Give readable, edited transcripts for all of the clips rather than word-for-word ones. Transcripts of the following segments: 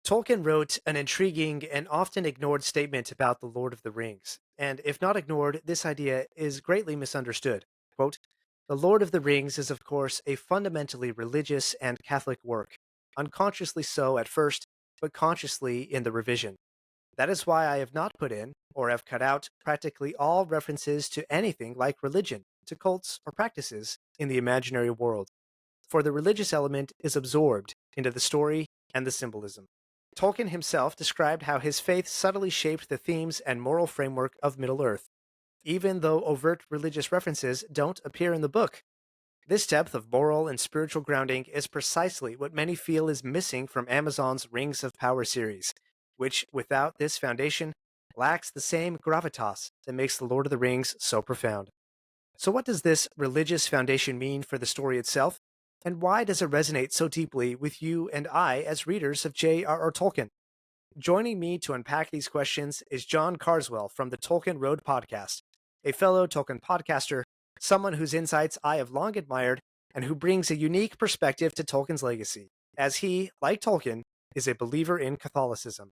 Tolkien wrote an intriguing and often ignored statement about the Lord of the Rings, and if not ignored, this idea is greatly misunderstood. Quote, "The Lord of the Rings is, of course, a fundamentally religious and Catholic work, unconsciously so at first, but consciously in the revision. That is why I have not put in, or have cut out, practically all references to anything like religion, to cults or practices in the imaginary world, for the religious element is absorbed into the story and the symbolism." Tolkien himself described how his faith subtly shaped the themes and moral framework of Middle-earth, even though overt religious references don't appear in the book. This depth of moral and spiritual grounding is precisely what many feel is missing from Amazon's Rings of Power series, which, without this foundation, lacks the same gravitas that makes The Lord of the Rings so profound. So, what does this religious foundation mean for the story itself? And why does it resonate so deeply with you and I as readers of J.R.R. Tolkien? Joining me to unpack these questions is John Carswell from the Tolkien Road podcast, a fellow Tolkien podcaster, someone whose insights I have long admired, and who brings a unique perspective to Tolkien's legacy, as he, like Tolkien, is a believer in Catholicism.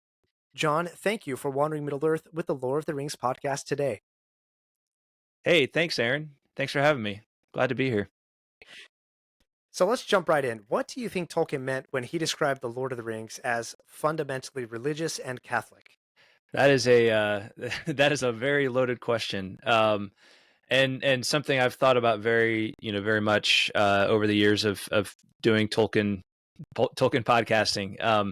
John, thank you for wandering Middle-earth with the Lord of the Rings podcast today. Hey, thanks, Aaron. Thanks for having me. Glad to be here. So let's jump right in. What do you think Tolkien meant when he described the Lord of the Rings as fundamentally religious and Catholic? That is a that is a very loaded question, and something I've thought about very much over the years of doing Tolkien podcasting.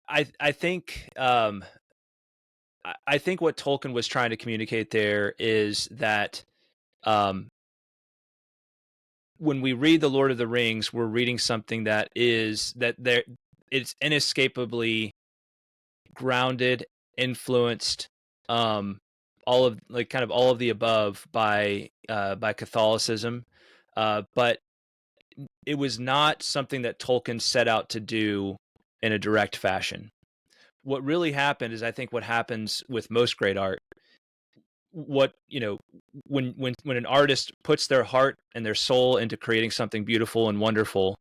I think I think what Tolkien was trying to communicate there is that um, when we read the Lord of the Rings, we're reading something that it's inescapably grounded, influenced, um, all of like kind of all of the above by Catholicism, but it was not something that Tolkien set out to do in a direct fashion. What really happened is, I think, what happens with most great art. What when an artist puts their heart and their soul into creating something beautiful and wonderful,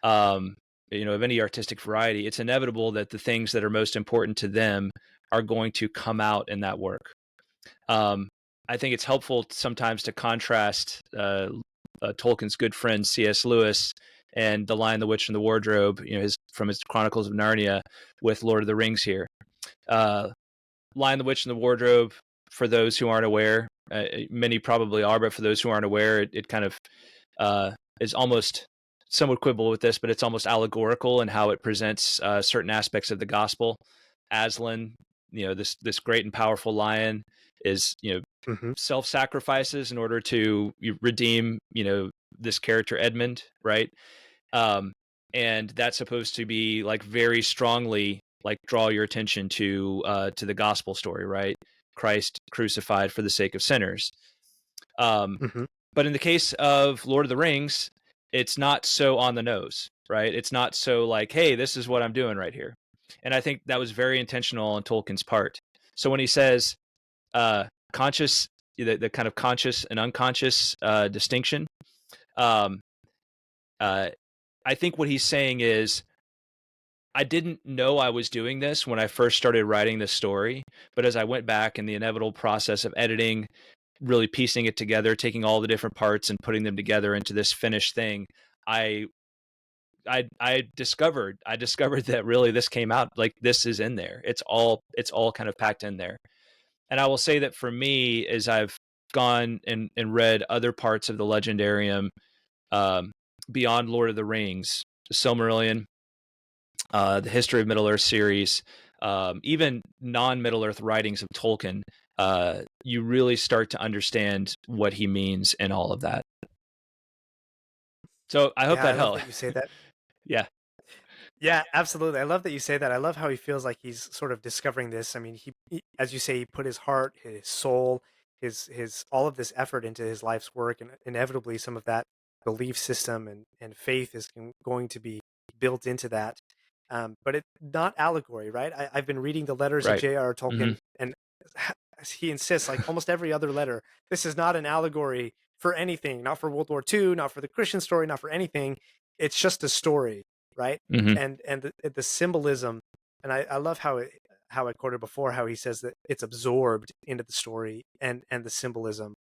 um, of any artistic variety, it's inevitable that the things that are most important to them are going to come out in that work. Um, I think it's helpful sometimes to contrast Tolkien's good friend C.S. Lewis and The Lion, the Witch, and the Wardrobe, from his Chronicles of Narnia, with Lord of the Rings here. Uh, Lion, the Witch, and the Wardrobe, for those who aren't aware, many probably are, but for those who aren't aware, it kind of is almost, some would quibble with this, but it's almost allegorical in how it presents certain aspects of the gospel. Aslan, this great and powerful lion, is Hmm. self-sacrifices in order to redeem this character Edmund, right? Um, and that's supposed to be like very strongly like draw your attention to the gospel story, right? Christ crucified for the sake of sinners. Um, Hmm. but in the case of Lord of the Rings, it's not so on the nose, right? It's not so like, hey, this is what I'm doing right here. And I think that was very intentional on Tolkien's part. So when he says conscious, the kind of conscious and unconscious distinction, um, uh, I think what he's saying is, I didn't know I was doing this when I first started writing this story, but as I went back in the inevitable process of editing, really piecing it together, taking all the different parts and putting them together into this finished thing, I I discovered that really this came out like this is in there. It's all kind of packed in there. And I will say that for me, as I've gone and read other parts of the Legendarium, um, beyond Lord of the Rings, the Silmarillion, the History of Middle Earth series, even non-Middle Earth writings of Tolkien, you really start to understand what he means in all of that. So I hope Yeah, I that love helped. that you say that. Yeah, Yeah, absolutely. I love that you say that. I love how he feels like he's sort of discovering this. I mean, as you say, he put his heart, his soul, his all of this effort into his life's work, and inevitably some of that belief system and faith is going to be built into that. But it's not allegory, right? I've been reading the letters of right. J.R.R. Hmm. Tolkien, and as he insists, like almost every other letter, this is not an allegory for anything, not for World War II, not for the Christian story, not for anything. It's just a story, right? Hmm. And the symbolism, and I love how I quoted before how he says that it's absorbed into the story and the symbolism,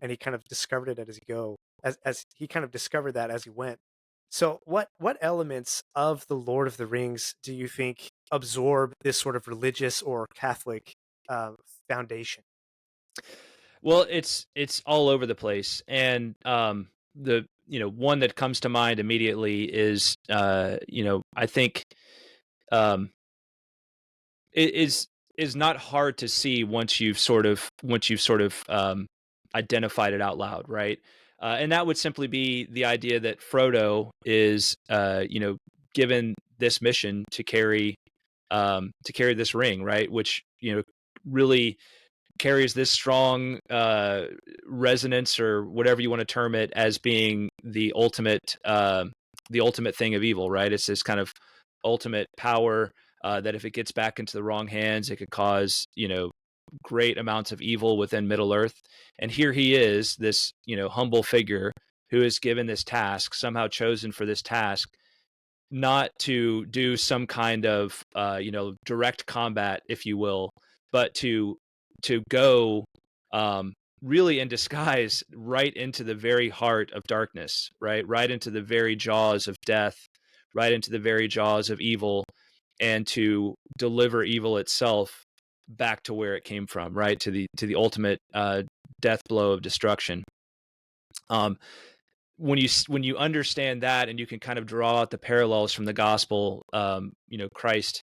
and he kind of discovered it as he go as he kind of discovered that as he went. So what elements of the Lord of the Rings do you think absorb this sort of religious or Catholic uh, foundation? Well, it's all over the place, and the one that comes to mind immediately is I think um, it is not hard to see once you've sort of identified it out loud, right? And that would simply be the idea that Frodo is given this mission to carry this ring, right? Which really carries this strong resonance or whatever you want to term it as being the ultimate thing of evil, right? It's this kind of ultimate power that if it gets back into the wrong hands, it could cause great amounts of evil within Middle Earth. And here he is, this humble figure who is given this task, somehow chosen for this task, not to do some kind of direct combat, if you will, but to go um, really in disguise right into the very heart of darkness, right into the very jaws of death, right into the very jaws of evil, and to deliver evil itself back to where it came from, right to the ultimate death blow of destruction. um, when you understand that, and you can kind of draw out the parallels from the gospel, Christ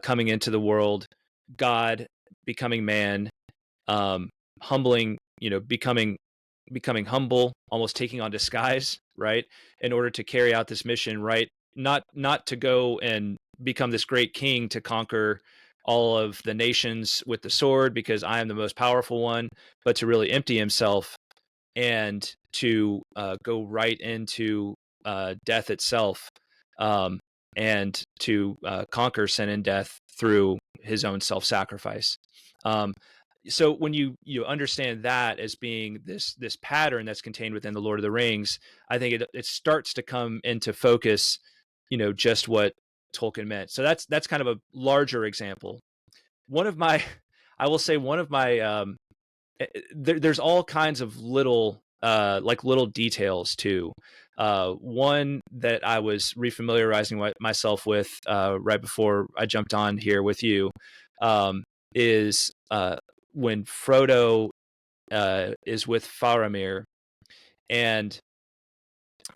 coming into the world, God becoming man, um, humbling, becoming humble, almost taking on disguise, right, in order to carry out this mission, right? Not to go and become this great king to conquer all of the nations with the sword because I am the most powerful one, but to really empty himself and to go right into death itself, um, and to conquer sin and death through his own self-sacrifice. Um, so when you understand that as being this pattern that's contained within the Lord of the Rings, I think it starts to come into focus, just what Tolkien meant. So that's kind of a larger example. One of my, I will say, one of my there's all kinds of little like little details too. One that I was refamiliarizing myself with right before I jumped on here with you is when Frodo is with Faramir, and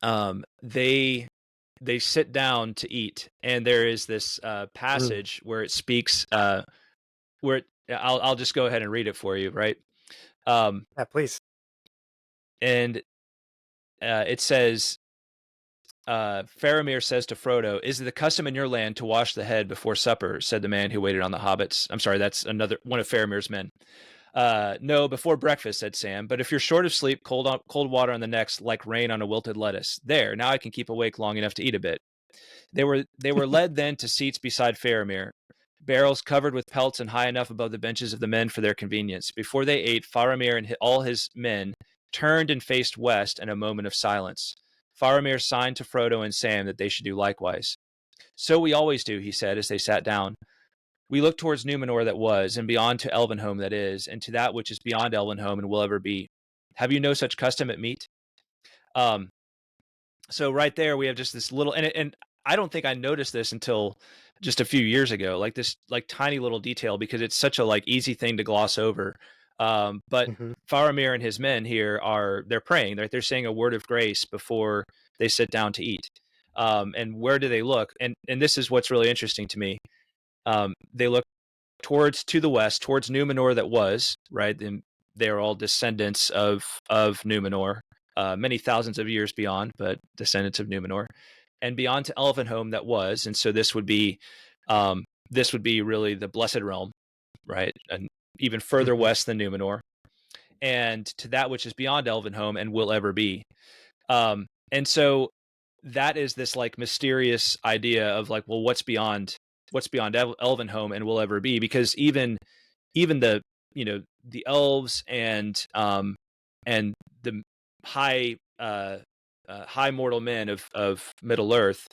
they sit down to eat, and there is this Mm. passage where it speaks where I'll just go ahead and read it for you, right? Um, Yeah, please. and it says, Faramir says to Frodo, "Is it the custom in your land to wash the head before supper?" said the man who waited on the hobbits. I'm sorry, that's another one of Faramir's men. No, before breakfast," said Sam. "But if you're short of sleep, cold water on the neck's like rain on a wilted lettuce. There, now I can keep awake long enough to eat a bit." They were led then to seats beside Faramir, barrels covered with pelts and high enough above the benches of the men for their convenience. Before they ate, Faramir and all his men turned and faced west in a moment of silence. Faramir signed to Frodo and Sam that they should do likewise. "So we always do," he said as they sat down. "We look towards Numenor that was, and beyond to Elvenhome that is, and to that which is beyond Elvenhome and will ever be. Have you no such custom at meat?" Um, so right there we have just this little, and I don't think I noticed this until just a few years ago, like this like tiny little detail, because it's such a like easy thing to gloss over. But Hmm. Faramir and his men here they're praying, they're saying a word of grace before they sit down to eat. And where do they look? And this is what's really interesting to me. They look towards to the west, towards Numenor that was, right? And they're all descendants of Numenor, many thousands of years beyond, but descendants of Numenor, and beyond to Elvenhome that was. And so this would be really the Blessed Realm, right? And even further Hmm. west than Numenor, and to that which is beyond Elvenhome and will ever be. And so that is this like mysterious idea of like, well, what's beyond Elvenhome and will ever be? Because even the the elves and the high high mortal men of Middle Earth,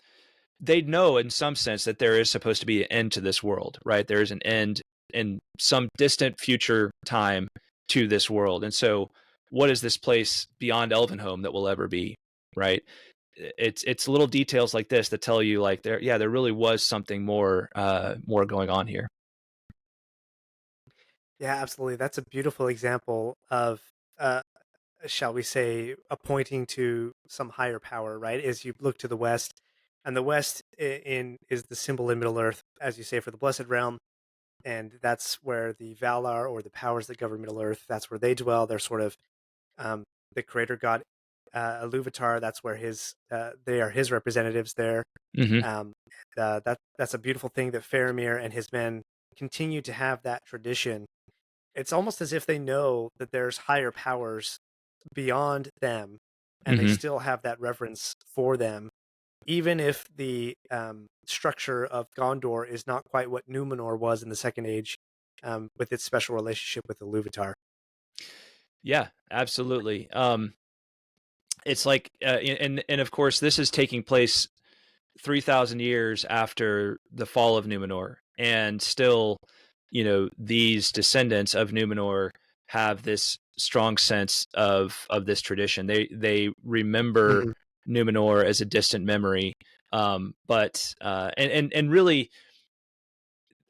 they know in some sense that there is supposed to be an end to this world, right? There is an end in some distant future time to this world. And so what is this place beyond Elvenhome that will ever be, right? It's little details like this that tell you like there really was something more going on here. Yeah, absolutely. That's a beautiful example of, uh, shall we say, a pointing to some higher power, right? As you look to the west, and the west in is the symbol in Middle Earth, as you say, for the Blessed Realm, and that's where the Valar or the powers that govern Middle Earth, that's where they dwell. They're sort of um, the creator god Iluvatar. That's where they are his representatives there. Hmm. That's a beautiful thing that Faramir and his men continue to have that tradition. It's almost as if they know that there's higher powers beyond them, and they Hmm. still have that reverence for them, even if the structure of Gondor is not quite what Numenor was in the Second Age, with its special relationship with Iluvatar. Yeah, absolutely. It's like, and of course, this is taking place 3,000 years after the fall of Numenor, and still, these descendants of Numenor have this strong sense of this tradition. They remember Mhm. Numenor as a distant memory, but and really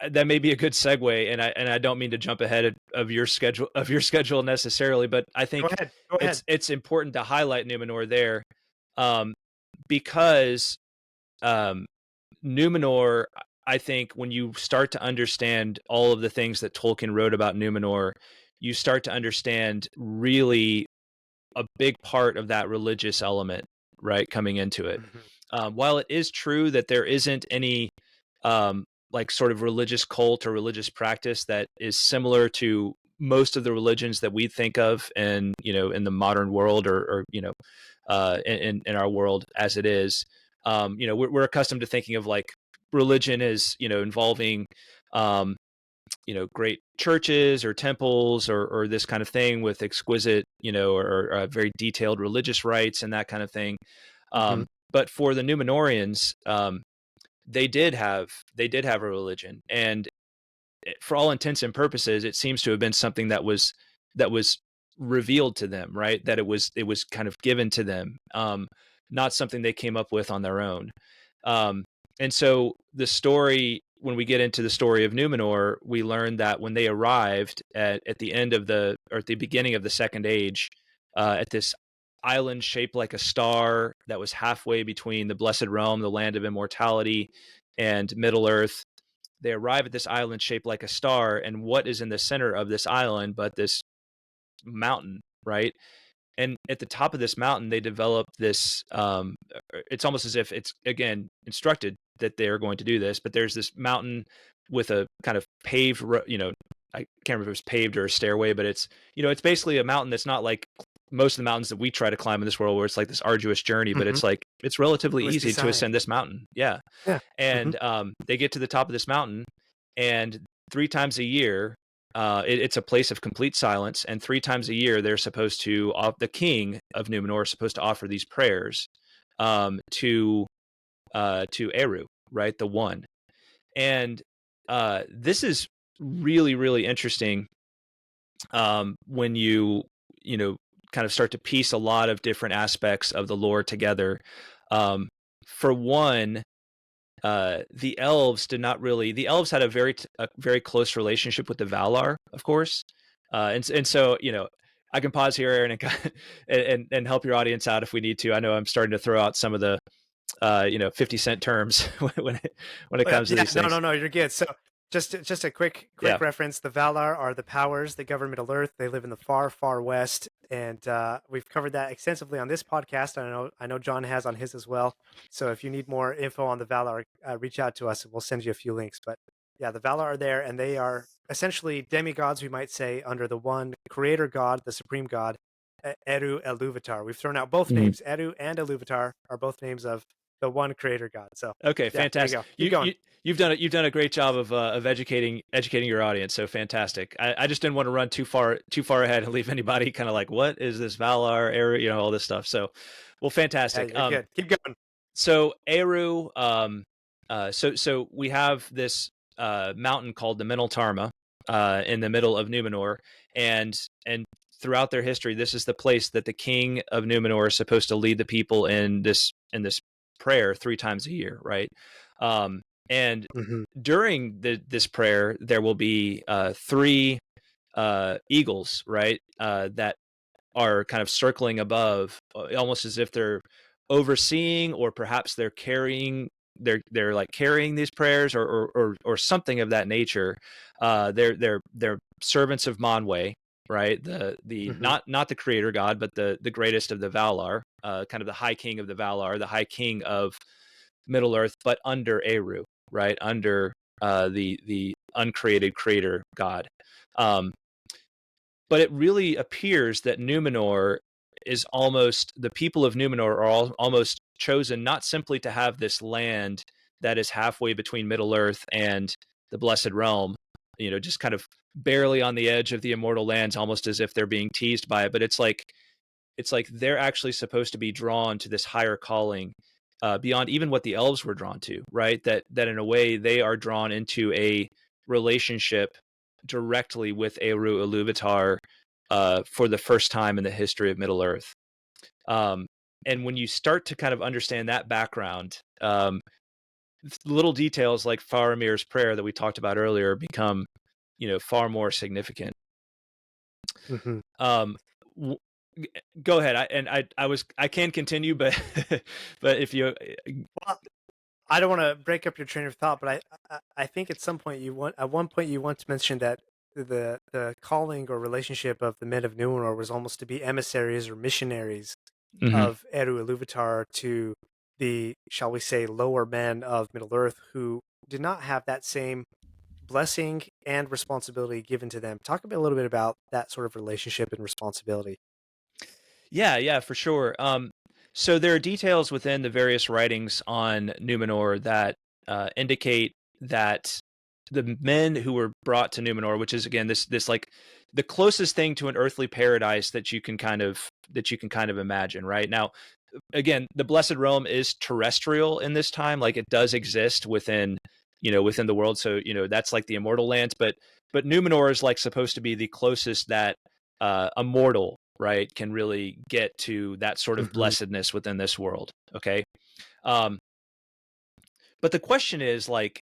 that may be a good segue, and I don't mean to jump ahead of your schedule necessarily, but I Go think ahead. Go ahead. it's important to highlight Numenor there, um, because um, Numenor, I think, when you start to understand all of the things that Tolkien wrote about Numenor, you start to understand really a big part of that religious element, right, coming into it. Mhm. While it is true that there isn't any like sort of religious cult or religious practice that is similar to most of the religions that we think of, and in the modern world, or in our world as it is, we're accustomed to thinking of like religion as involving um, great churches or temples, or this kind of thing with exquisite, or very detailed religious rites and that kind of thing. Mhm. But for the Numenorians, they did have a religion, and for all intents and purposes, it seems to have been something that was revealed to them, right? That it was kind of given to them, not something they came up with on their own. Um, and so when we get into the story of Numenor, we learn that when they arrived at the end of or at the beginning of the Second Age, at this island shaped like a star that was halfway between the Blessed Realm, the land of immortality, and Middle Earth. They arrive at this island shaped like a star, and what is in the center of this island but this mountain, right? And at the top of this mountain, they develop this. It's almost as if it's again instructed that they are going to do this, but there's this mountain with a kind of paved, I can't remember if it was paved or a stairway, but it's basically a mountain that's not like most of the mountains that we try to climb in this world, where it's like this arduous journey, but Mhm. it's like it's relatively Touristy easy to sign. ascend this mountain. Yeah. Yeah. Mhm. And they get to the top of this mountain, and 3 times a year, it's a place of complete silence, and 3 times a year they're supposed to the king of Numenor is supposed to offer these prayers, to Eru, right, the one. And this is really, really interesting, when you know kind of start to piece a lot of different aspects of the lore together. um, for one, the elves had a very close relationship with the Valar, of course. And so, I can pause here, Aaron, and and help your audience out if we need to. I know I'm starting to throw out some of the 50-cent terms when it Oh, yeah, comes to yeah, these no, things. no, no, you're good. So just a quick Yeah. reference. The Valar are the powers that govern Middle Earth. They live in the far, far west, and we've covered that extensively on this podcast. I know John has on his as well. So if you need more info on the Valar, reach out to us, and we'll send you a few links. But yeah, the Valar are there, and they are essentially demigods, we might say, under the one creator god, the supreme god, Eru Iluvatar. We've thrown out both Mhm. names. Eru and Iluvatar are both names of the one creator god. So Okay, yeah, there you fantastic. go. Keep going. You've done a great job of educating your audience. So fantastic. I just didn't want to run too far ahead and leave anybody kind of like, what is this Valar area, all this stuff. So, well, Yeah, fantastic. you're good. Keep going. So Eru, so we have this mountain called the Minaltarma in the middle of Numenor, and throughout their history, this is the place that the king of Numenor is supposed to lead the people in this prayer 3 times a year, right? And Hmm. during this prayer, there will be three eagles, right? That are kind of circling above, almost as if they're overseeing, or perhaps they're carrying. They're like carrying these prayers, or something of that nature. They're servants of Manwë, right? The Hmm. not the creator god, but the greatest of the Valar, kind of the high king of the Valar, the high king of Middle Earth, but under Eru, right? Under the uncreated creator god. Um, but it really appears that Numenor is almost the people of Numenor are almost chosen not simply to have this land that is halfway between Middle Earth and the Blessed Realm, just kind of barely on the edge of the immortal lands, almost as if they're being teased by it. But it's like they're actually supposed to be drawn to this higher calling, beyond even what the elves were drawn to, right? That in a way they are drawn into a relationship directly with Eru Iluvatar, for the first time in the history of Middle Earth. Um, and when you start to kind of understand that background, little details like Faramir's prayer that we talked about earlier become, far more significant. Hmm. Um, w- Go ahead. I can continue, but but if you Well, I don't want to break up your train of thought, but I think at one point you want to mention that the calling or relationship of the men of Numenor was almost to be emissaries or missionaries Mhm. of Eru Iluvatar to the, shall we say, lower men of Middle Earth who did not have that same blessing and responsibility given to them. Talk a little bit about that sort of relationship and responsibility. Yeah, for sure. So there are details within the various writings on Numenor that indicate that the men who were brought to Numenor, which is again this like the closest thing to an earthly paradise that you can kind of imagine, right? Now, again, the Blessed Realm is terrestrial in this time, like it does exist within the world. So that's like the immortal lands, but Numenor is like supposed to be the closest that a mortal, right, can really get to that sort of Hmm. blessedness within this world. Okay. um but the question is, like,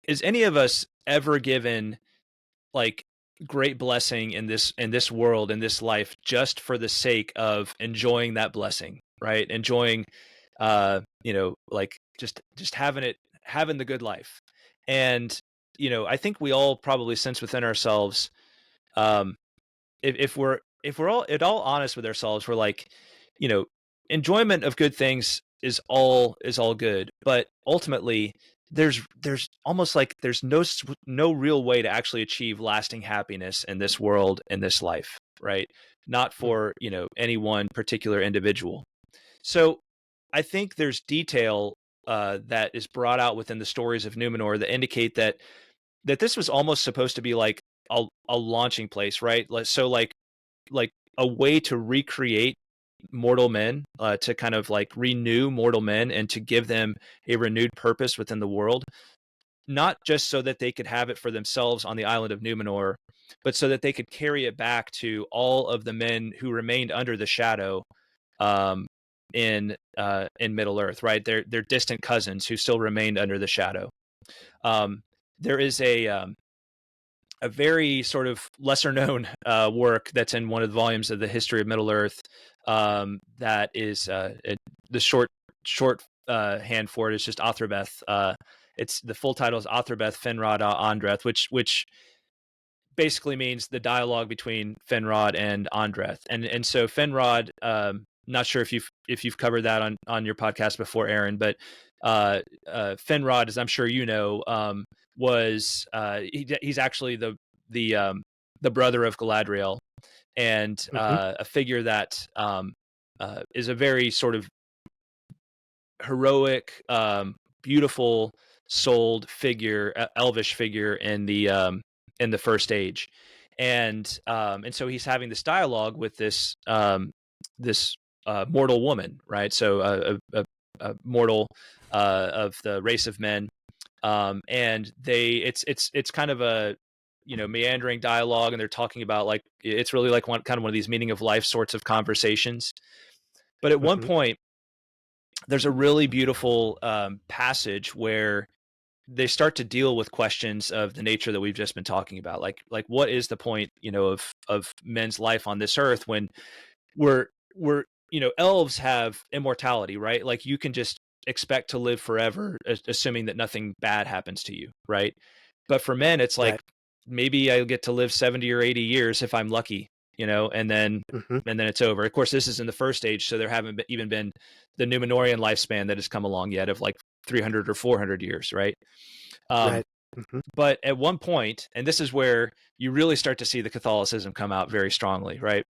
is any of us ever given like great blessing in this world, in this life, just for the sake of enjoying that blessing, right? Enjoying like just having the good life. And I think we all probably sense within ourselves, um if we're all at all honest with ourselves, we're like, you know, enjoyment of good things is all good, but ultimately there's almost like there's no real way to actually achieve lasting happiness in this world, in this life, right? Not for any one particular individual. So I think there's detail that is brought out within the stories of Numenor that indicate that this was almost supposed to be like a launching place, right? So like a way to recreate mortal men, to kind of like renew mortal men and to give them a renewed purpose within the world, not just so that they could have it for themselves on the island of Numenor, but so that they could carry it back to all of the men who remained under the shadow, um, in Middle Earth, right? They're distant cousins who still remained under the shadow. There is a very sort of lesser known work that's in one of the volumes of the History of Middle Earth, that is the short hand for it is just Athrabeth. It's the full title is Athrabeth Finrod Andreth, which basically means the dialogue between Finrod and Andreth. And so Finrod, not sure if you've covered that on your podcast before, Aaron, but Finrod, as I'm sure you know, was he's actually the brother of Galadriel, and Hmm. a figure that is a very sort of heroic, beautiful souled figure, elvish figure in the first age. And so he's having this dialogue with this mortal woman, right? So mortal of the race of men. And it's kind of a meandering dialogue, and they're talking about like it's really like one of these meaning of life sorts of conversations. But at one Hmm. point, there's a really beautiful passage where they start to deal with questions of the nature that we've just been talking about, like what is the point of men's life on this earth when we're elves have immortality, right? Like you can just expect to live forever, assuming that nothing bad happens to you, right? But for men, it's like Right. maybe I'll get to live 70 or 80 years if I'm lucky, and then Hmm. it's over. Of course, this is in the first age, so there haven't even been the Numenorian lifespan that has come along yet of like 300 or 400 years, right? Um, Right. Hmm. but at one point, and this is where you really start to see the Catholicism come out very strongly, right?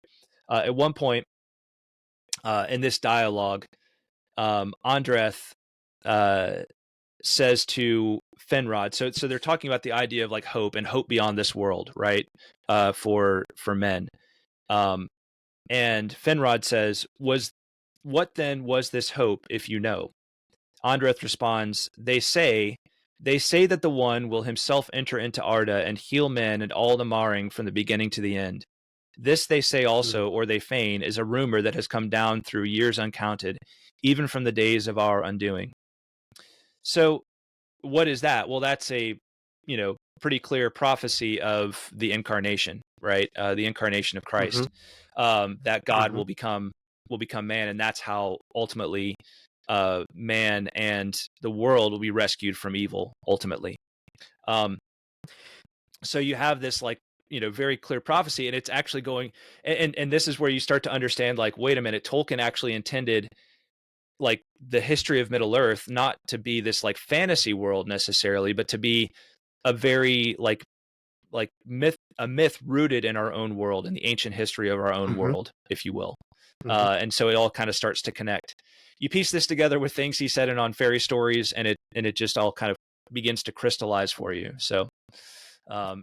At one point in this dialogue, Andreth uh, says to Finrod, so they're talking about the idea of like hope and hope beyond this world, right? For men, um, and Finrod says, "Was what then was this hope, if you know?" Andreth responds, They say that the One will himself enter into Arda and heal men and all the marring from the beginning to the end. This they say Mm. also, or they feign, is a rumor that has come down through years uncounted, even from the days of our undoing. So, what is that? Well, that's a, pretty clear prophecy of the incarnation, right? The incarnation of Hmm. Christ, that God Hmm. will become man, and that's how ultimately man and the world will be rescued from evil ultimately. Um, so you have this like very clear prophecy, and it's actually going, and this is where you start to understand like, wait a minute, Tolkien actually intended like the history of Middle Earth not to be this like fantasy world necessarily, but to be a very like myth rooted in our own world, in the ancient history of our own Hmm. world, if you will. Hmm. And so it all kind of starts to connect. You piece this together with things he said in on fairy stories, and it just all kind of begins to crystallize for you. So I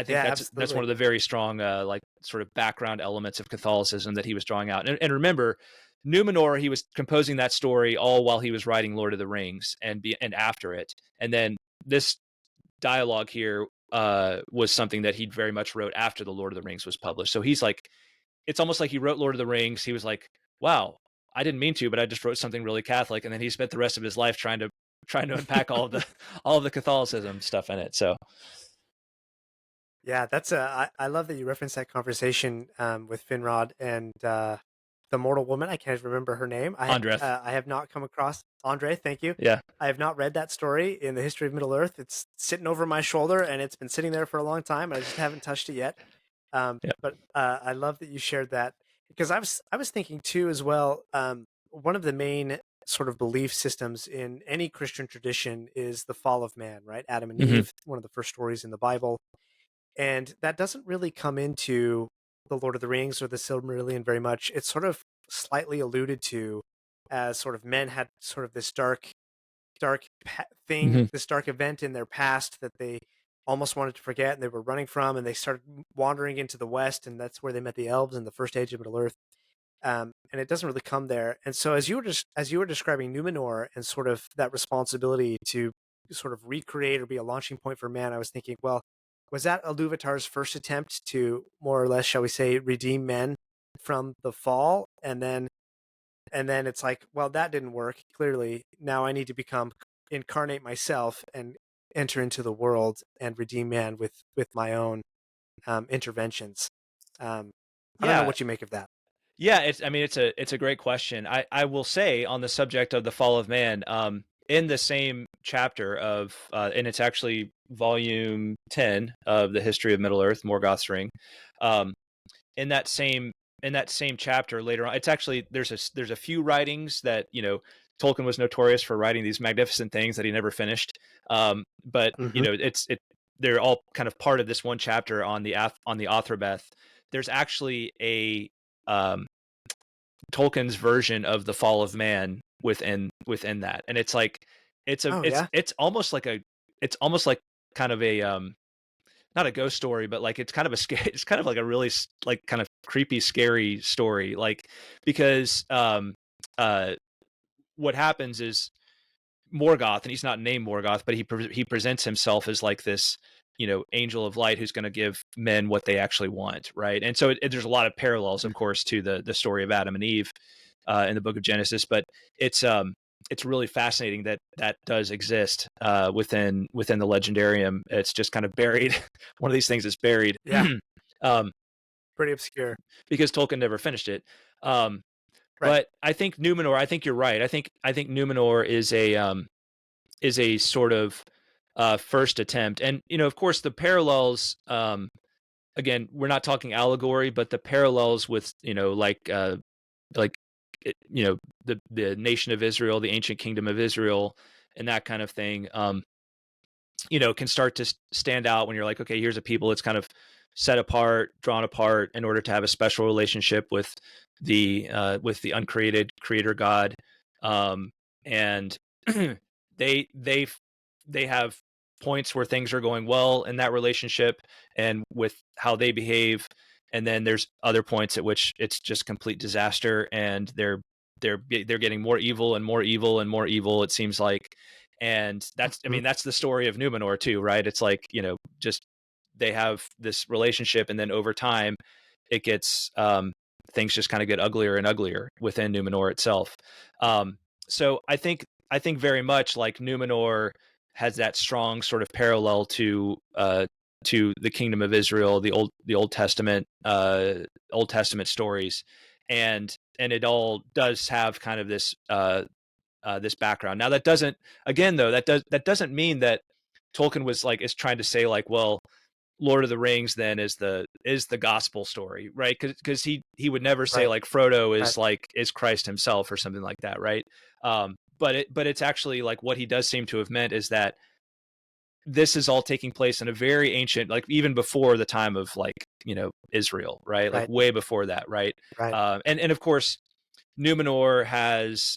think Yeah, that's one absolutely. of the very strong like sort of background elements of Catholicism that he was drawing out. And remember, Numenor, he was composing that story all while he was writing Lord of the Rings and after it. And then this dialogue here was something that he very much wrote after the Lord of the Rings was published. So he's like, it's almost like he wrote Lord of the Rings. He was like, wow, I didn't mean to, but I just wrote something really Catholic. And then he spent the rest of his life trying to unpack all of the Catholicism stuff in it. So Yeah, I love that you referenced that conversation with Finrod and the mortal woman. I can't remember her name. Andreth, I have not come across Andre. Thank you. yeah, I have not read that story in the history of Middle Earth. It's sitting over my shoulder and it's been sitting there for a long time, and I just haven't touched it yet. yeah, But I love that you shared that because I was thinking too as well. One of the main sort of belief systems in any Christian tradition is the fall of man, right? Adam and hmm Eve, one of the first stories in the Bible, and that doesn't really come into the Lord of the Rings or the Silmarillion very much. It's sort of slightly alluded to as sort of men had sort of this thing, hmm this dark event in their past that they almost wanted to forget and they were running from, and they started wandering into the West, and that's where they met the elves in the first age of Middle Earth. And it doesn't really come there. And so as you were describing Numenor and sort of that responsibility to sort of recreate or be a launching point for man, I was thinking, well, was that Iluvatar's first attempt to more or less, shall we say, redeem men from the fall? And then it's like, well, that didn't work. Clearly, now I need to become incarnate myself and enter into the world and redeem man with my own interventions. Um, I don't know yeah. what you make of that. Yeah, I mean, it's a great question. I will say on the subject of the fall of man, in the same chapter of, and it's actually volume 10 of the History of Middle Earth, Morgoth's Ring. Um, in that same chapter later on, it's actually there's a few writings that Tolkien was notorious for writing these magnificent things that he never finished. But Hmm. they're all kind of part of this one chapter on the Athrobeth. There's actually a um, Tolkien's version of the fall of man within that, and it's like Oh yeah. it's almost like kind of a not a ghost story, but like it's kind of a it's kind of like a really like kind of creepy, scary story, like because uh what happens is Morgoth, and he's not named Morgoth, but he presents himself as like this, angel of light who's going to give men what they actually want, right? And so there's a lot of parallels, of course, to the story of Adam and Eve in the Book of Genesis, but it's really fascinating that that does exist within the Legendarium. It's just kind of buried. One of these things is buried. Yeah, um, pretty obscure. because Tolkien never finished it. Um, Right. but I think Numenor. I think you're right. I think Numenor is a sort of first attempt, and of course, the parallels. Again, we're not talking allegory, but the parallels with like the nation of Israel, the ancient kingdom of Israel, and that kind of thing. Can start to stand out when you're like, okay, here's a people that's kind of set apart, drawn apart in order to have a special relationship with the uncreated creator God, and they they have points where things are going well in that relationship and with how they behave, and then there's other points at which it's just complete disaster, and they're getting more evil and more evil and more evil, it seems like. And that's, I Mhm. mean, that's the story of Numenor too, right? It's like, just they have this relationship, and then over time it gets things just kind of get uglier and uglier within Numenor itself. um, so I think very much like Numenor has that strong sort of parallel to the kingdom of Israel, the Old Testament stories, and it all does have kind of this background. Now that doesn't, again though, that doesn't mean that Tolkien is trying to say like, well, Lord of the Rings then is the gospel story, right? Because he would never say Right. like Frodo Right. is Christ himself or something like that, right? But it's actually like what he does seem to have meant is that this is all taking place in a very ancient, like even before the time of like Israel, right? Like Right. way before that, right? Right. And of course Numenor has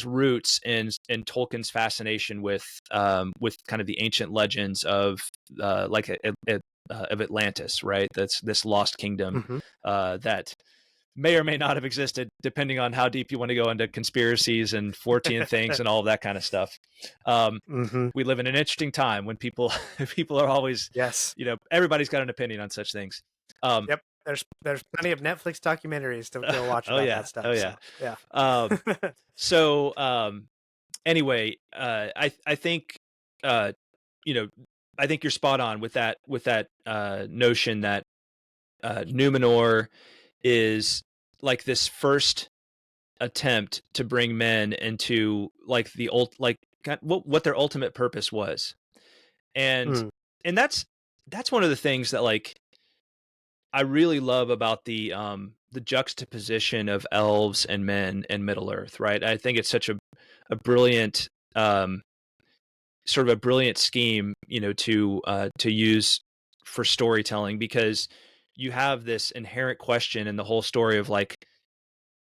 roots in Tolkien's fascination with kind of the ancient legends of of Atlantis, right? That's this lost kingdom Hmm. that may or may not have existed, depending on how deep you want to go into conspiracies and Fortean things and all of that kind of stuff. Um, Hmm. we live in an interesting time when people people are always, Yes. everybody's got an opinion on such things. Um, Yep. There's plenty of Netflix documentaries to go watch oh about that yeah, stuff. oh yeah. So yeah. Um, so anyway, I think uh, you know I think you're spot on with that notion that Numenor is like this first attempt to bring men into like the old like what their ultimate purpose was, and Mm. and that's one of the things that like I really love about the juxtaposition of elves and men in Middle Earth, right? I think it's such a brilliant um sort of a brilliant scheme, to use for storytelling, because you have this inherent question in the whole story of like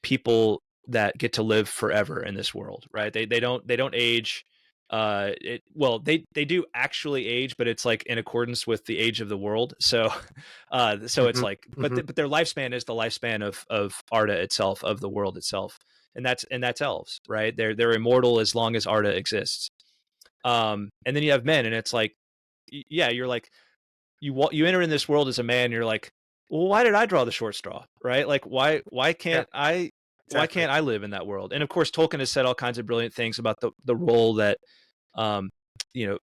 people that get to live forever in this world, right? They don't age. Well, they do actually age, but it's like in accordance with the age of the world. So, so it's Hmm. like, but Hmm. but their lifespan is the lifespan of Arda itself, of the world itself, and that's elves, right? They're immortal as long as Arda exists. And then you have men, and it's like, yeah, you're like, you enter in this world as a man, and you're like, well, why did I draw the short straw, right? Like, why Yeah. can't I why Exactly. can't I live in that world? And of course, Tolkien has said all kinds of brilliant things about the role that um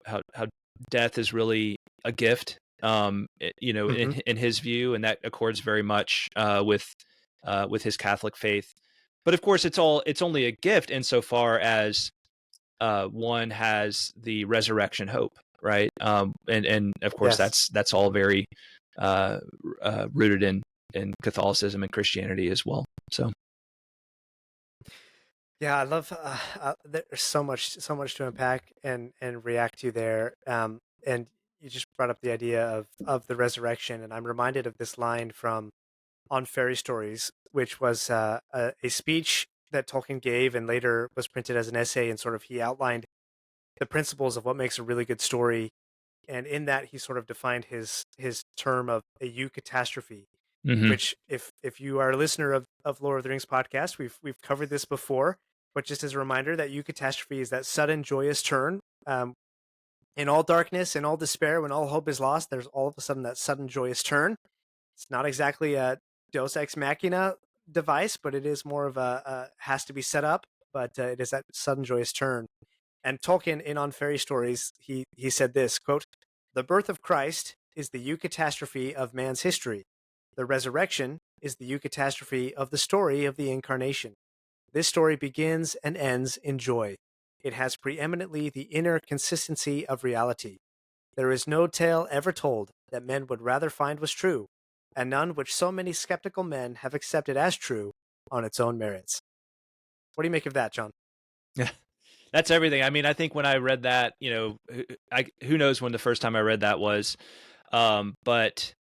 how death is really a gift, Hmm. in his view, and that accords very much with his Catholic faith. But of course, it's only a gift insofar as one has the resurrection hope, right? And of course Yes. that's all very uh, rooted in Catholicism and Christianity as well. So Yeah, I love. There's so much to unpack and react to there. And you just brought up the idea of the resurrection, and I'm reminded of this line from On Fairy Stories, which was a speech that Tolkien gave, and later was printed as an essay. And sort of he outlined the principles of what makes a really good story. And in that, he sort of defined his term of a eucatastrophe, hmm which if you are a listener of Lord of the Rings podcast, we've covered this before. But just as a reminder, that eucatastrophe is that sudden joyous turn. In all darkness, in all despair, when all hope is lost, there's all of a sudden that sudden joyous turn. It's not exactly a Deus Ex Machina device, but it is more of a has to be set up. But it is that sudden joyous turn. And Tolkien, in On Fairy Stories, he said this quote: "The birth of Christ is the eucatastrophe of man's history. The resurrection is the eucatastrophe of the story of the incarnation. This story begins and ends in joy. It has preeminently the inner consistency of reality. There is no tale ever told that men would rather find was true, and none which so many skeptical men have accepted as true on its own merits." What do you make of that, John? Yeah. That's everything. I mean, I think when I read that, who knows when the first time I read that was, but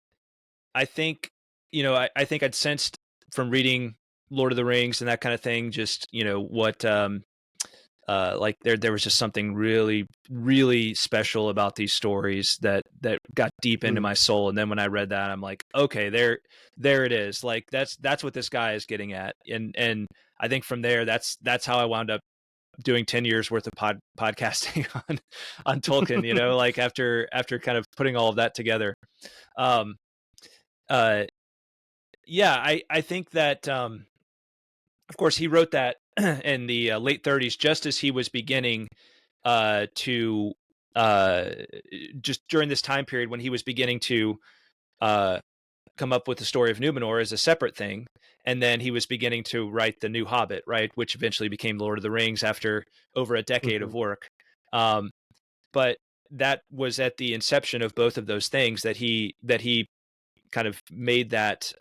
I think, I think I'd sensed from reading Lord of the Rings and that kind of thing, just, what, like there was just something really, really special about these stories that got deep into Mm. my soul. And then when I read that, I'm like, okay, there it is. Like that's what this guy is getting at. And I think from there, that's how I wound up doing 10 years worth of podcasting on Tolkien, like after kind of putting all of that together. Um, uh, yeah, I think that, of course, he wrote that in the late 30s, just as he was beginning to just during this time period when he was beginning to uh, come up with the story of Numenor as a separate thing. And then he was beginning to write the New Hobbit, right, which eventually became Lord of the Rings after over a decade of Mhm. work. Um, but that was at the inception of both of those things that he kind of made that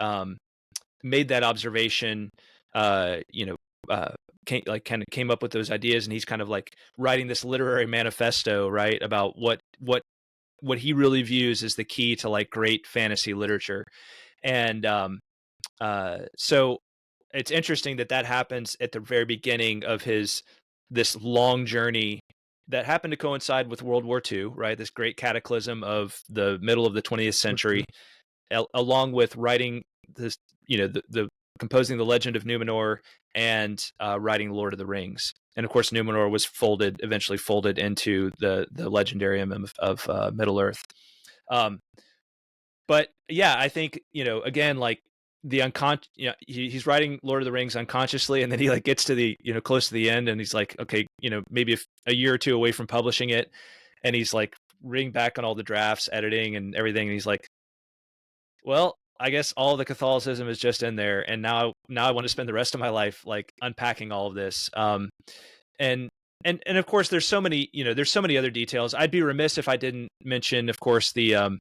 observation. Uh, you know, uh, kind of came up with those ideas, and he's kind of like writing this literary manifesto, right, about what he really views as the key to like great fantasy literature. And so it's interesting that that happens at the very beginning of his this long journey that happened to coincide with World War II, right? This great cataclysm of the middle of the 20th Mhm. century, along with writing this, the composing the Legend of Numenor and writing Lord of the Rings. And of course, Numenor was eventually folded into the legendarium of Middle Earth. Um, but yeah, I think, again, like the unconscious, he's writing Lord of the Rings unconsciously, and then he like gets to the, close to the end, and he's like, okay, maybe if a year or two away from publishing it, and he's like reading back on all the drafts, editing and everything, and he's like, well, I guess all the Catholicism is just in there, and now I want to spend the rest of my life like unpacking all of this. And and of course, there's so many other details. I'd be remiss if I didn't mention, of course, the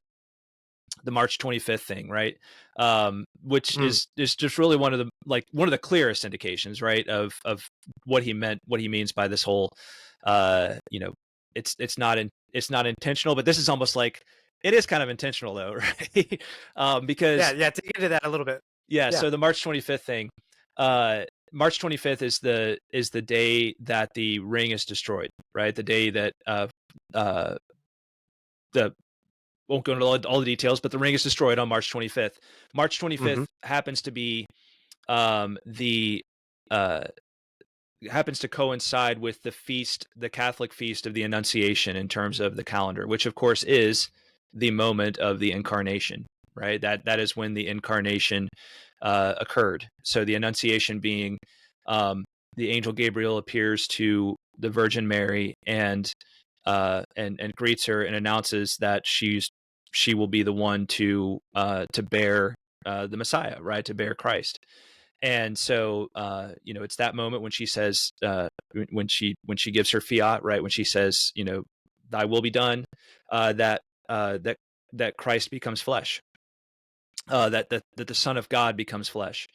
March 25th thing, right? Which Mm. is just really one of the clearest indications, right, of what he meant, what he means by this whole, uh, you know, it's not intentional, but this is almost like it is kind of intentional though, right? Yeah, Because yeah. Dig into that a little bit. yeah, Yeah. so the March 25th thing, uh, March 25th is the day that the ring is destroyed, right? The day that uh, the won't go into all the details, but the ring is destroyed on March 25th. March Hmm. 25th happens to be the uh, happens to coincide with the Catholic feast of the Annunciation in terms of the calendar, which of course is the moment of the incarnation, right? That is when the incarnation occurred. So the Annunciation being the angel Gabriel appears to the Virgin Mary and greets her and announces that she will be the one to bear the Messiah, right? To bear Christ. And so, it's that moment when she says, when she gives her fiat, right? When she says, "Thy will be done," that uh, that that Christ becomes flesh, that the Son of God becomes flesh.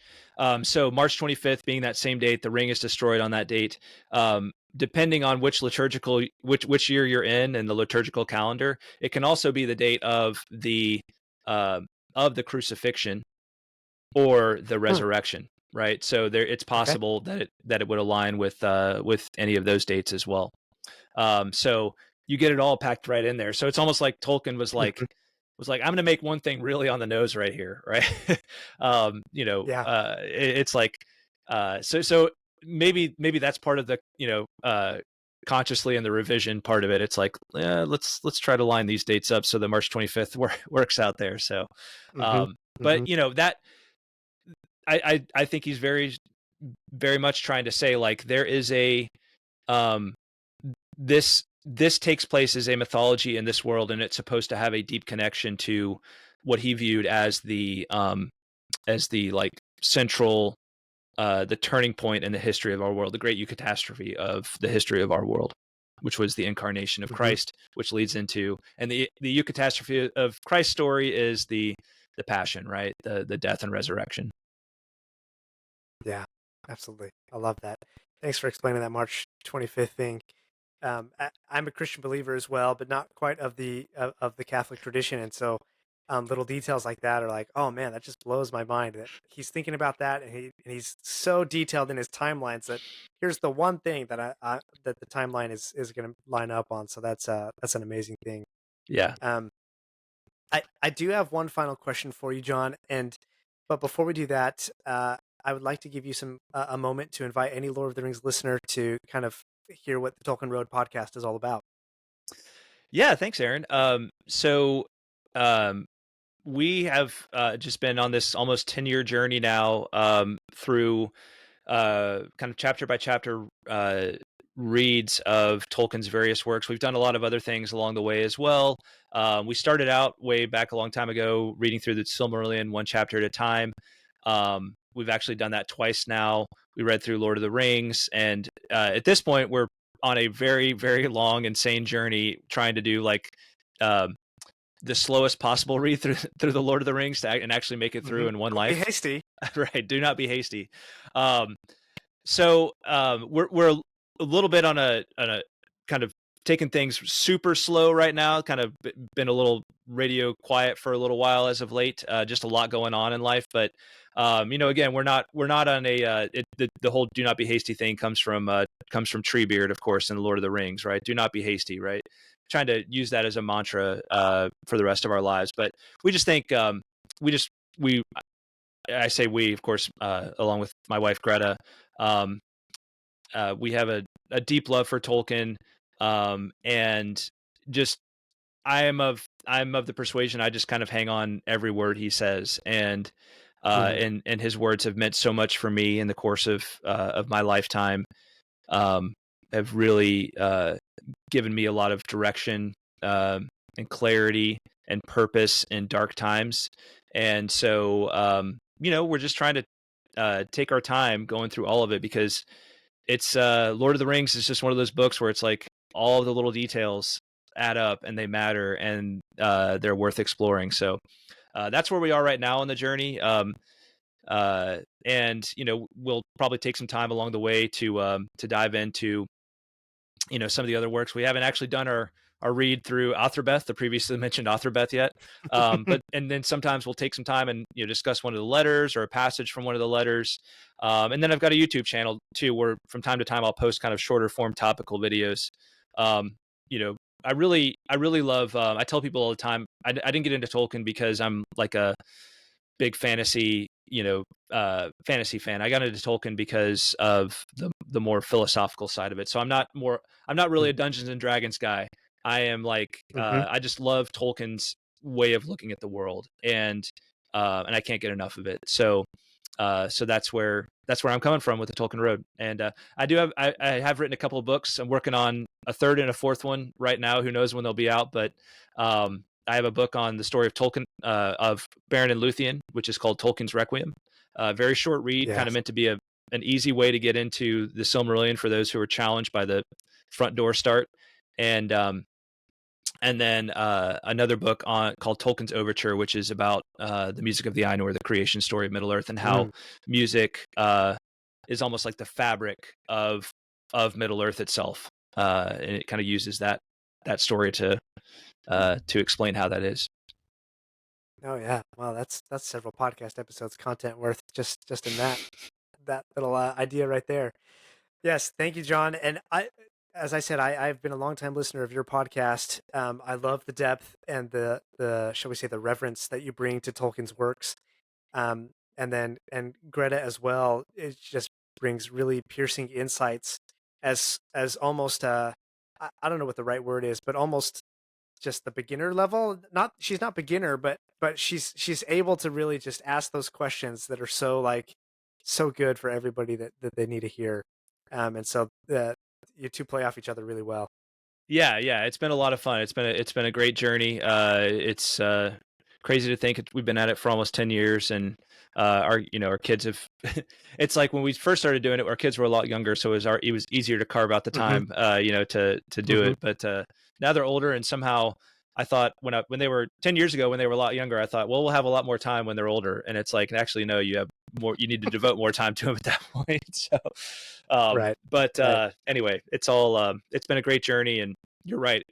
So March 25th being that same date, the ring is destroyed on that date. Depending on which year you're in and the liturgical calendar, it can also be the date uh, of the crucifixion or the Hmm. resurrection, right? So there, it's Okay. possible that it would align with any of those dates as well. So you get it all packed right in there. So it's almost like Tolkien Mhm. was like, I'm going to make one thing really on the nose right here, right? Yeah. It's like so. maybe that's part of the consciously in the revision part of it. It's like, let's try to line these dates up so the March 25th works out there. So, Hmm. Hmm. but that I think he's very much trying to say like there is a um this takes place as a mythology in this world, and it's supposed to have a deep connection to what he viewed as the like central the turning point in the history of our world, the great eucatastrophe of the history of our world, which was the incarnation of Hmm. Christ, which leads into, and the eucatastrophe of Christ's story is the passion, right? The death and resurrection. Yeah, absolutely. I love that. Thanks for explaining that March 25th thing. I'm a Christian believer as well, but not quite of the Catholic tradition, and so little details like that are like, oh man, that just blows my mind that he's thinking about that, and he's so detailed in his timelines that here's the one thing that that the timeline is going to line up on. So that's an amazing thing. Yeah. Um, I do have one final question for you, John, and but before we do that, I would like to give you a moment to invite any Lord of the Rings listener to kind of hear what the Tolkien Road podcast is all about. Yeah, thanks, Aaron. Um, we have just been on this almost 10-year journey now through kind of chapter by chapter reads of Tolkien's various works. We've done a lot of other things along the way as well. We started out way back a long time ago reading through the Silmarillion one chapter at a time. We've actually done that twice now. We read through Lord of the Rings, and at this point, we're on a very, very long, insane journey trying to do like um, the slowest possible read through the Lord of the Rings and actually make it through Hmm. in one Don't be life. hasty. Right? Do not be hasty. Um, we're a little bit on a kind of taking things super slow right now. Kind of been a little radio quiet for a little while as of late. Just a lot going on in life, but again, we're not on a the whole do not be hasty thing comes from Treebeard, of course, in the Lord of the Rings, right? Do not be hasty, right? Trying to use that as a mantra for the rest of our lives, but we just think we just we I say we, of course, along with my wife Greta. Um, we have a deep love for Tolkien, and just I'm of the persuasion I just kind of hang on every word he says, Hmm. and his words have meant so much for me in the course of my lifetime. Um, have really given me a lot of direction and clarity and purpose in dark times, and so we're just trying to take our time going through all of it because it's Lord of the Rings is just one of those books where it's like all of the little details add up and they matter and they're worth exploring. So that's where we are right now on the journey. And we'll probably take some time along the way to dive into some of the other works. We haven't actually done our read through Atherbeth, the previously mentioned Atherbeth yet. But and then sometimes we'll take some time and discuss one of the letters or a passage from one of the letters. And then I've got a YouTube channel too, where from time to time I'll post kind of shorter form topical videos. Um, you know, I really love. I tell people all the time. I didn't get into Tolkien because I'm like a big fantasy fan. I got into Tolkien because of the more philosophical side of it. So I'm not really a Dungeons and Dragons guy. I am like Hmm. I just love Tolkien's way of looking at the world, and I can't get enough of it. So that's where I'm coming from with the Tolkien Road. And I have written a couple of books. I'm working on a third and a fourth one right now. Who knows when they'll be out? But I have a book on the story of Tolkien of Beren and Luthien, which is called Tolkien's Requiem. Very short read, kind of Yes. meant to be an easy way to get into the Silmarillion for those who are challenged by the front door start. And then another book on called Tolkien's Overture, which is about the music of the Ainur, the creation story of Middle Earth, and how Mm. music is almost like the fabric of Middle Earth itself, and it kind of uses that story to explain how that is. Oh yeah. Wow, that's several podcast episodes content worth just in that little idea right there. Yes, thank you, John. And as I said, I've been a longtime listener of your podcast. I love the depth and the shall we say the reverence that you bring to Tolkien's works. And Greta as well. It's just brings really piercing insights as almost I don't know what the right word is, but almost just the beginner level. Not she's not beginner, but she's able to really just ask those questions that are so like so good for everybody that they need to hear. And so you two play off each other really well. Yeah, yeah, it's been a lot of fun. It's been a great journey. It's crazy to think we've been at it for almost 10 years, and our kids have. It's like when we first started doing it, our kids were a lot younger, so it was easier to carve out the Hmm. time, to do Hmm. it. But now they're older, and somehow I thought when they were 10 years ago, when they were a lot younger, I thought, well, we'll have a lot more time when they're older, and it's like actually no, you have more. You need to devote more time to them at that point. So, Right. but Right. anyway, it's been a great journey, and you're right.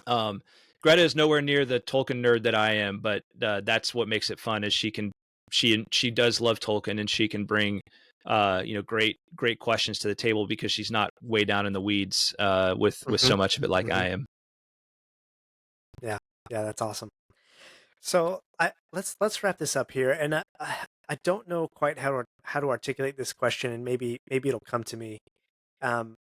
Um, Greta is nowhere near the Tolkien nerd that I am, but that's what makes it fun. Is she does love Tolkien, and she can bring great questions to the table because she's not way down in the weeds with Hmm. so much of it like Hmm. I am. Yeah. Yeah. That's awesome. So let's wrap this up here, and I don't know quite how to articulate this question, and maybe it'll come to me. Um,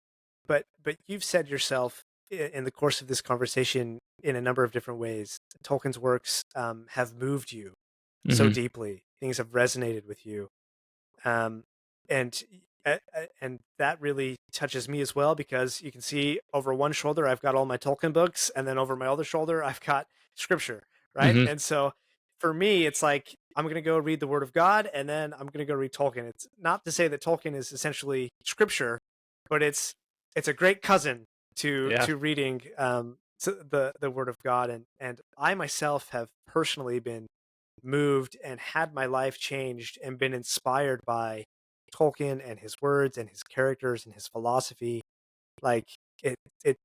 but you've said yourself in the course of this conversation in a number of different ways. Tolkien's works have moved you so Hmm. deeply. Things have resonated with you, um, and that really touches me as well because you can see over one shoulder I've got all my Tolkien books, and then over my other shoulder I've got scripture, right? Hmm. And so for me, it's like I'm going to go read the Word of God, and then I'm going to go read Tolkien. It's not to say that Tolkien is essentially scripture, but it's a great cousin Yeah. to reading the Word of God, and I myself have personally been moved and had my life changed and been inspired by Tolkien and his words and his characters and his philosophy. Like it it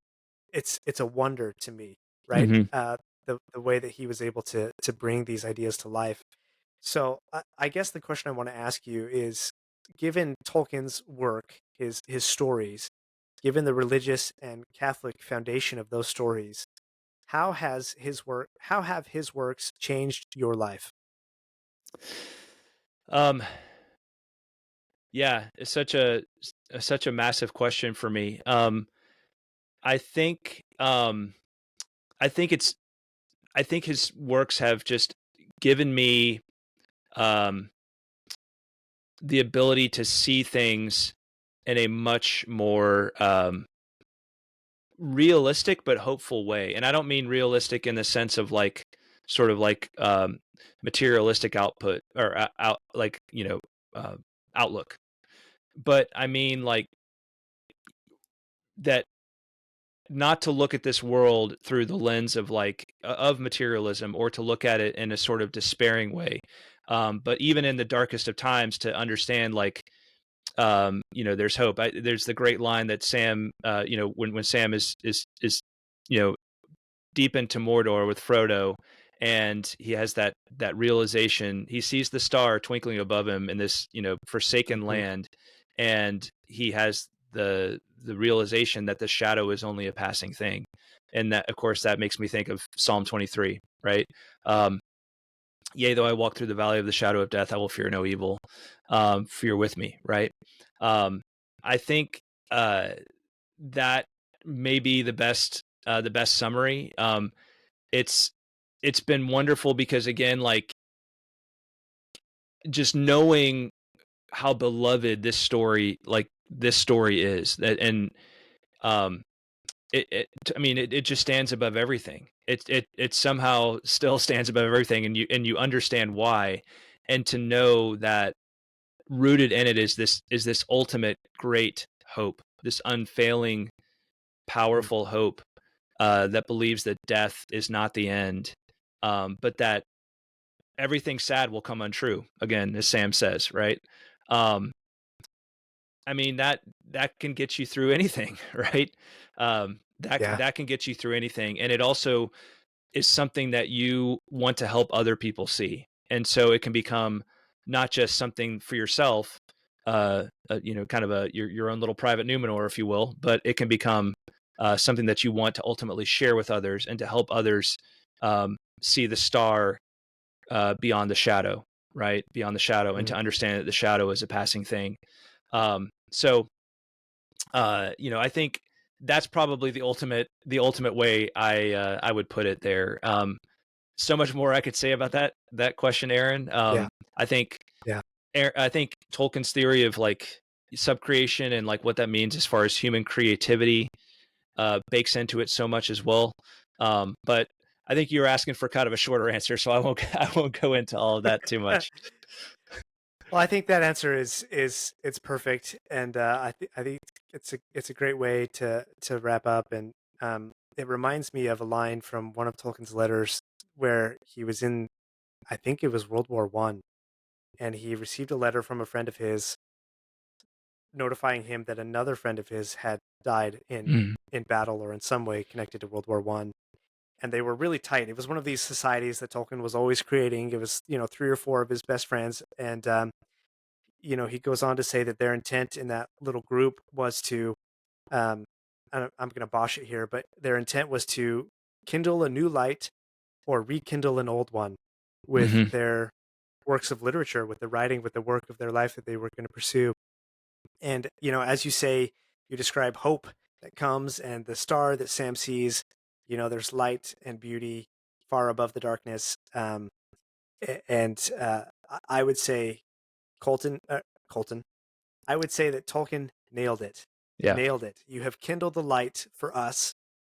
it's a wonder to me, right? Hmm. The way that he was able to bring these ideas to life. So I guess the question I want to ask you is, given Tolkien's work, his stories, given the religious and Catholic foundation of those stories, how have his works changed your life? Um, yeah, it's such a massive question for me. I think um, I think it's I think his works have just given me um, the ability to see things in a much more realistic but hopeful way. And I don't mean realistic in the sense of like sort of like materialistic output or out like uh, outlook, but I mean like that not to look at this world through the lens of like of materialism or to look at it in a sort of despairing way, but even in the darkest of times to understand like there's hope. There's the great line that Sam, when Sam is you know deep into Mordor with Frodo, and he has that realization. He sees the star twinkling above him in this forsaken Mhm. land, and he has the realization that the shadow is only a passing thing, and that of course that makes me think of Psalm 23, right? Um, Yea, though I walk through the valley of the shadow of death, I will fear no evil, for you're with me, right? Um, I think that may be the best summary. It's it's been wonderful because again, like just knowing how beloved this story is that, and um, I mean, it just stands above everything. It somehow still stands above everything, and you understand why, and to know that rooted in it is this ultimate great hope, this unfailing, Mm. powerful hope that believes that death is not the end, but that everything sad will come untrue. Again, as Sam says, right? Um, I mean that can get you through anything, right? Yeah. That can get you through anything, and it also is something that you want to help other people see, and so it can become not just something for yourself, kind of your own little private Numenor, if you will, but it can become something that you want to ultimately share with others and to help others see the star beyond the shadow, right? Beyond the shadow, and to Mhm. understand that the shadow is a passing thing. So I think that's probably the ultimate way I would put it there. So much more I could say about that question, Aaron. Yeah, I think yeah. I think Tolkien's theory of like subcreation and like what that means as far as human creativity bakes into it so much as well. But I think you're asking for kind of a shorter answer, so I won't I won't go into all of that too much. Well, I think that answer is it's perfect, and I think it's a great way to wrap up, and it reminds me of a line from one of Tolkien's letters where he was in, I think it was World War I, and he received a letter from a friend of his notifying him that another friend of his had died Mm, in battle or in some way connected to World War I, and they were really tight. It was one of these societies that Tolkien was always creating. It was, three or four of his best friends, and he goes on to say that their intent in that little group was to, um, I'm going to bosh it here, but their intent was to kindle a new light or rekindle an old one with hmm their works of literature, with the writing, with the work of their life that they were going to pursue. And, as you say, you describe hope that comes and the star that Sam sees, there's light and beauty far above the darkness. And I would say Colton, I would say that Tolkien nailed it. Yeah, Nailed it. You have kindled the light for us,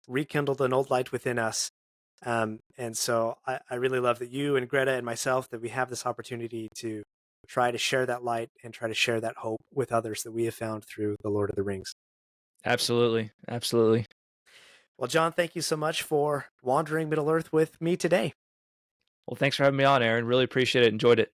rekindled an old light within us. And so I really love that you and Greta and myself, that we have this opportunity to try to share that light and try to share that hope with others that we have found through the Lord of the Rings. absolutely, absolutely. Well, John, thank you so much for wandering Middle Earth with me today. Well, thanks for having me on, Aaron. Really appreciate it. Enjoyed it.